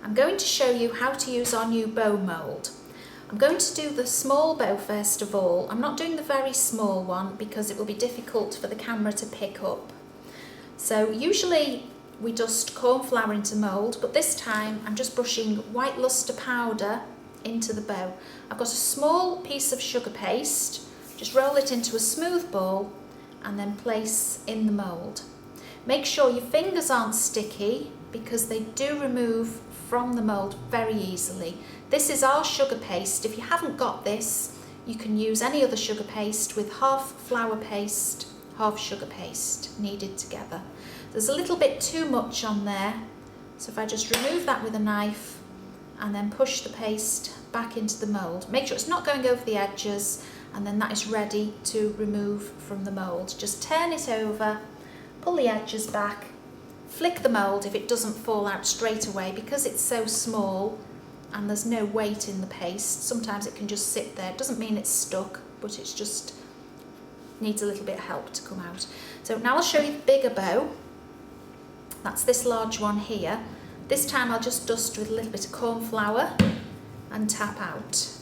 I'm going to show you how to use our new bow mould. I'm going to do the small bow first of all. I'm not doing the very small one because it will be difficult for the camera to pick up. So usually we dust corn flour into mould, but this time I'm just brushing white lustre powder into the bow. I've got a small piece of sugar paste, just roll it into a smooth ball and then place in the mould. Make sure your fingers aren't sticky because they do remove from the mould very easily. This is our sugar paste. If you haven't got this, you can use any other sugar paste with half flour paste, half sugar paste kneaded together. There's a little bit too much on there, so if I just remove that with a knife and then push the paste back into the mould, make sure it's not going over the edges, and then that is ready to remove from the mould. Just turn it over, pull the edges back, flick the mould if it doesn't fall out straight away because it's so small and there's no weight in the paste. Sometimes it can just sit there. It doesn't mean it's stuck, but it's just needs a little bit of help to come out. So now I'll show you the bigger bow. That's this large one here. This time I'll just dust with a little bit of corn flour and tap out.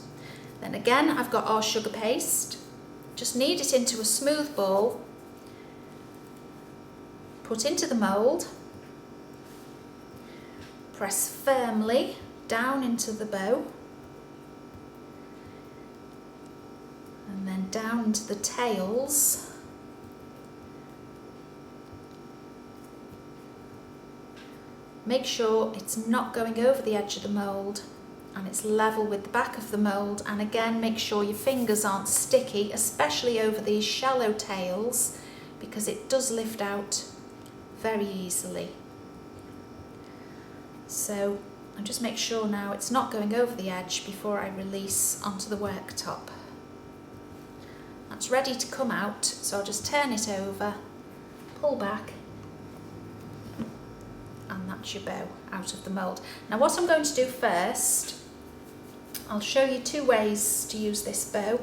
Then again, I've got our sugar paste. Just knead it into a smooth ball, put into the mould, press firmly down into the bow, and then down into the tails. Make sure it's not going over the edge of the mould and it's level with the back of the mould, and again make sure your fingers aren't sticky, especially over these shallow tails, because it does lift out very easily. So and just make sure now it's not going over the edge before I release onto the worktop. That's ready to come out, so I'll just turn it over, pull back, and that's your bow out of the mould. Now what I'm going to do first, I'll show you two ways to use this bow.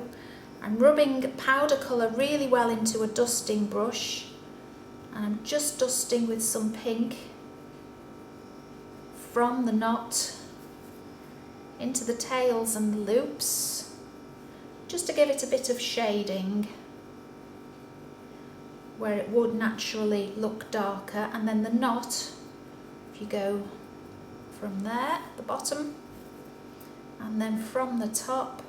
I'm rubbing powder colour really well into a dusting brush, and I'm just dusting with some pink from the knot into the tails and the loops, just to give it a bit of shading where it would naturally look darker. And then the knot, if you go from there at the bottom and then from the top,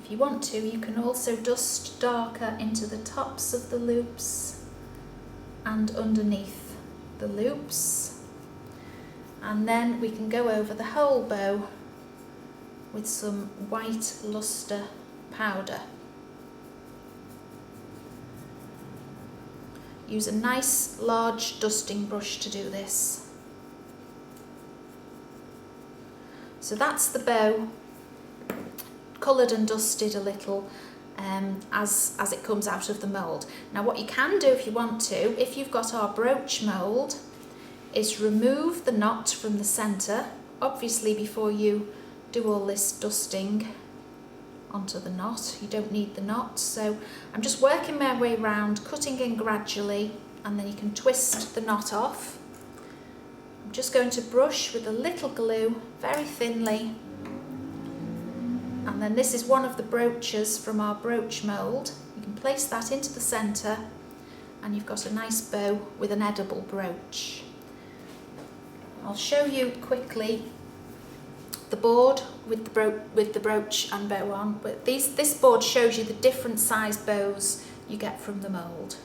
if you want to, you can also dust darker into the tops of the loops and underneath the loops, and then we can go over the whole bow with some white lustre powder. Use a nice large dusting brush to do this. So that's the bow, coloured and dusted a little as it comes out of the mould. Now what you can do if you want to, if you've got our brooch mould, is remove the knot from the centre, obviously before you do all this dusting onto the knot. You don't need the knot, so I'm just working my way around, cutting in gradually, and then you can twist the knot off. I'm just going to brush with a little glue very thinly, and then this is one of the brooches from our brooch mould. You can place that into the centre and you've got a nice bow with an edible brooch. I'll show you quickly the board with the brooch and bow on, but this board shows you the different size bows you get from the mould.